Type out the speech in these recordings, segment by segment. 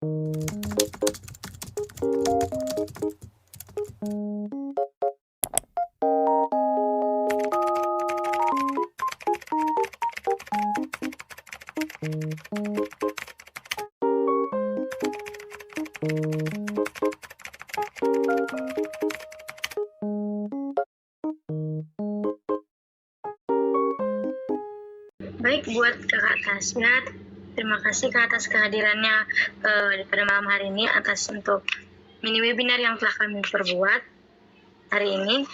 Baik, buat Kakak Tasya, terima kasih Kak atas kehadirannya pada malam hari ini, atas untuk mini webinar yang telah kami perbuat hari ini.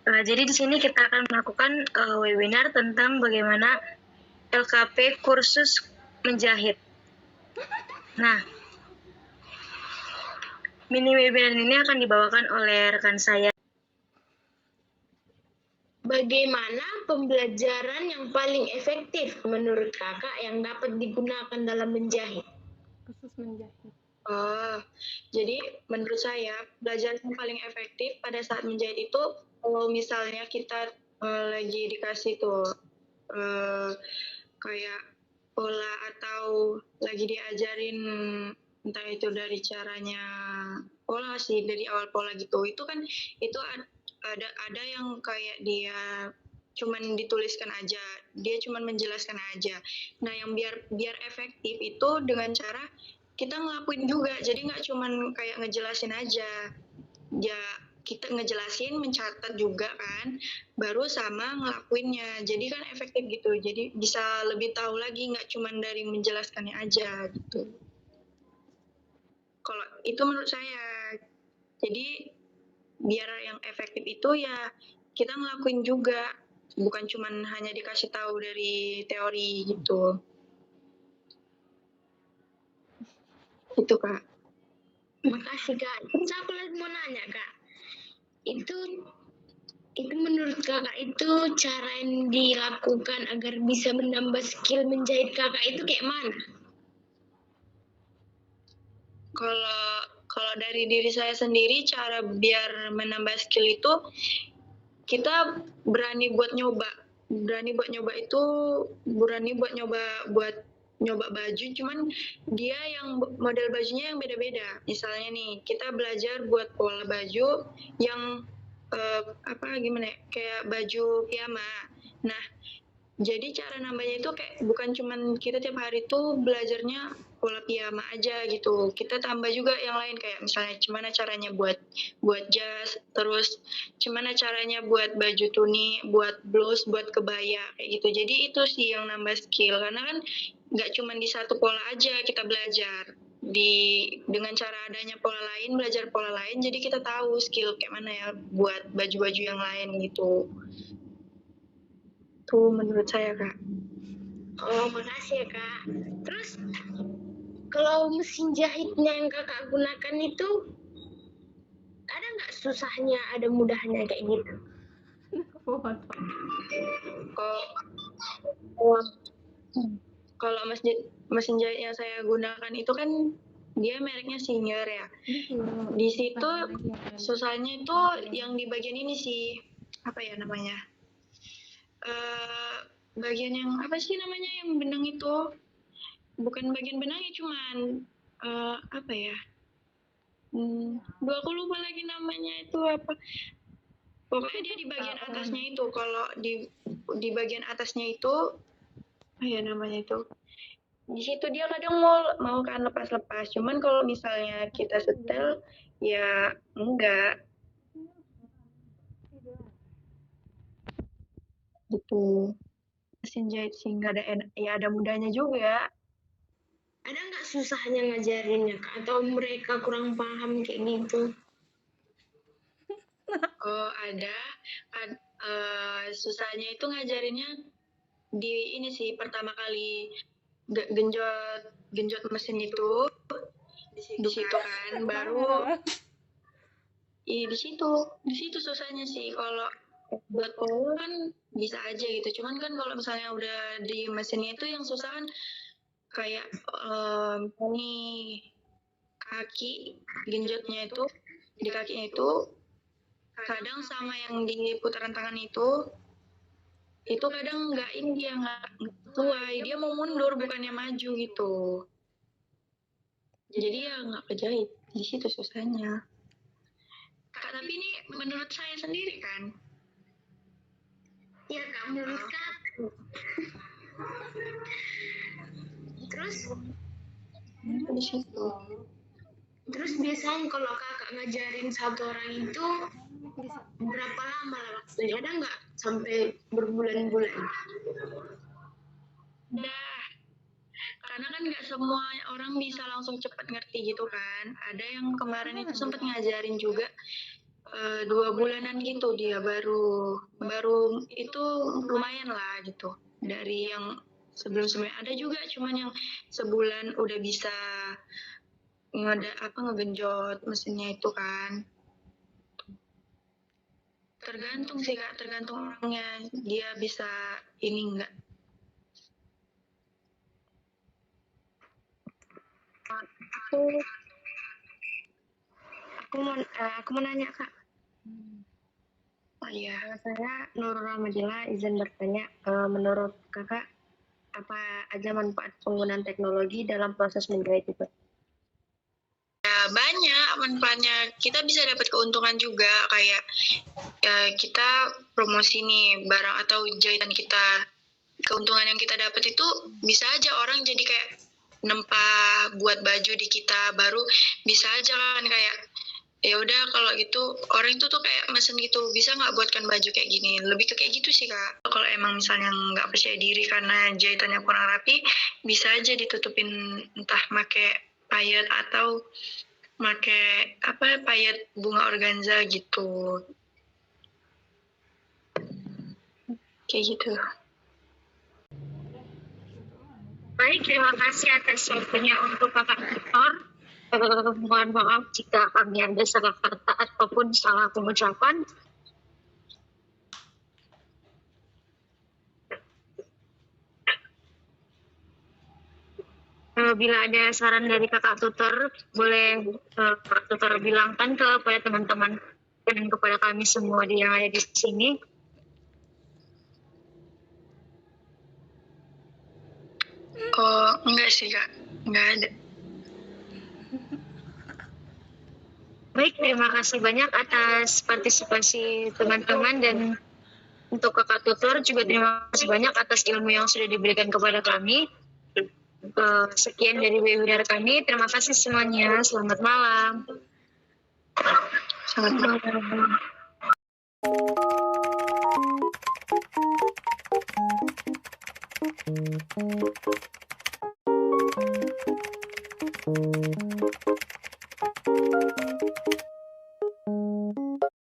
Jadi di sini kita akan melakukan webinar tentang bagaimana LKP kursus menjahit. Nah, mini webinar ini akan dibawakan oleh rekan saya. Bagaimana pembelajaran yang paling efektif menurut Kakak yang dapat digunakan dalam menjahit? Khusus menjahit. Jadi menurut saya pelajaran yang paling efektif pada saat menjahit itu kalau misalnya kita lagi dikasih tuh kayak pola atau lagi diajarin entah itu dari caranya pola sih dari awal pola gitu, itu kan itu ada yang kayak dia cuman dituliskan aja, dia cuman menjelaskan aja. Nah yang biar efektif itu dengan cara kita ngelakuin juga, jadi nggak cuman kayak ngejelasin aja, ya kita ngejelasin, mencatat juga kan, baru sama ngelakuinnya, jadi kan efektif gitu, jadi bisa lebih tahu lagi, nggak cuman dari menjelaskannya aja gitu. Kalau itu menurut saya, jadi biar yang efektif itu ya kita ngelakuin juga, bukan cuman hanya dikasih tahu dari teori gitu. Itu Kak. Makasih Kak. Terus aku lagi mau nanya Kak, itu menurut Kakak itu cara yang dilakukan agar bisa menambah skill menjahit Kakak itu kayak mana? Kalau dari diri saya sendiri, cara biar menambah skill itu kita berani buat nyoba baju, cuman dia yang model bajunya yang beda-beda. Misalnya nih kita belajar buat pola baju yang kayak baju piyama. Nah jadi cara nambahnya itu kayak bukan cuman kita tiap hari tuh belajarnya pola piyama aja gitu. Kita tambah juga yang lain kayak misalnya gimana caranya buat jas, terus gimana caranya buat baju tuni, buat blouse, buat kebaya kayak gitu. Jadi itu sih yang nambah skill, karena kan nggak cuman di satu pola aja kita belajar. Dengan cara adanya pola lain, belajar pola lain, jadi kita tahu skill kayak mana ya buat baju-baju yang lain gitu. Tuh menurut saya Kak. Oh makasih ya Kak. Terus kalau mesin jahitnya yang Kakak gunakan itu ada nggak susahnya, ada mudahnya kayak gitu? Kalau mesin jahit yang saya gunakan itu kan dia mereknya Singer ya. Di situ susahnya itu yang di bagian ini sih, apa ya namanya? Bagian yang apa sih namanya yang benang itu? Bukan bagian benangnya, cuman apa ya? Aku lupa lagi namanya itu apa. Pokoknya dia di bagian atasnya itu. Kalau di bagian atasnya itu, apa ya namanya itu? Di situ dia kadang mau kan lepas-lepas. Cuman kalau misalnya kita setel, ya enggak. Gitu. Mesin jahit sih nggak ada mudahnya juga. Ada nggak susahnya ngajarinnya Kak? Atau mereka kurang paham kayak gitu? Oh ada. Susahnya itu ngajarinnya di ini sih, pertama kali genjot mesin itu di situ kan, baru di situ susahnya sih. Kalau buat pola kan bisa aja gitu, cuman kan kalau misalnya udah di mesinnya itu yang susah kan kayak nih kaki genjotnya itu, di kakinya itu kadang sama yang di putaran tangan itu kadang nggak ini, dia nggak sesuai, dia mau mundur bukannya maju gitu. Jadi ya nggak kejahit, di situ susahnya. Kak, tapi ini menurut saya sendiri kan? Ya Kak, menurut Kak. Terus Di situ. biasanya kalau Kakak ngajarin satu orang itu berapa lama waktunya? Ada nggak sampai berbulan-bulan? Dah, karena kan nggak semua orang bisa langsung cepat ngerti gitu kan. Ada yang kemarin itu sempat ngajarin juga 2 bulanan gitu dia baru itu lumayan lah gitu dari yang sebelumnya. Ada juga cuman yang sebulan udah bisa ngegenjot mesinnya itu kan. Tergantung sih Kak, tergantung orangnya dia bisa ini enggak. Aku mau nanya Kak. Oh iya. Saya Nurul Ramadila, izin bertanya, menurut Kakak apa aja manfaat penggunaan teknologi dalam proses menjahit itu? Ya, banyak manfaatnya. Kita bisa dapat keuntungan juga kayak kita promosi nih barang atau jahitan kita. Keuntungan yang kita dapat itu bisa aja orang jadi kayak nempah buat baju di kita, baru bisa aja kan kayak ya udah kalau gitu orang itu tuh kayak mesen gitu, bisa nggak buatkan baju kayak gini, lebih ke kayak gitu sih Kak. Kalau emang misalnya nggak percaya diri karena jahitannya kurang rapi, bisa aja ditutupin entah make payet atau make payet bunga organza gitu, kayak gitu. Baik, terima kasih atas waktunya untuk Kakak Victor. Mohon maaf jika kami ada salah kata ataupun salah pengucapan. Bila ada saran dari Kakak Tutor, boleh Kakak Tutor bilangkan kepada teman-teman dan kepada kami semua yang ada di sini. Oh, enggak sih Kak, enggak ada. Baik, terima kasih banyak atas partisipasi teman-teman dan untuk Kakak Tutor juga terima kasih banyak atas ilmu yang sudah diberikan kepada kami. Sekian dari webinar kami. Terima kasih semuanya. Selamat malam. Selamat malam.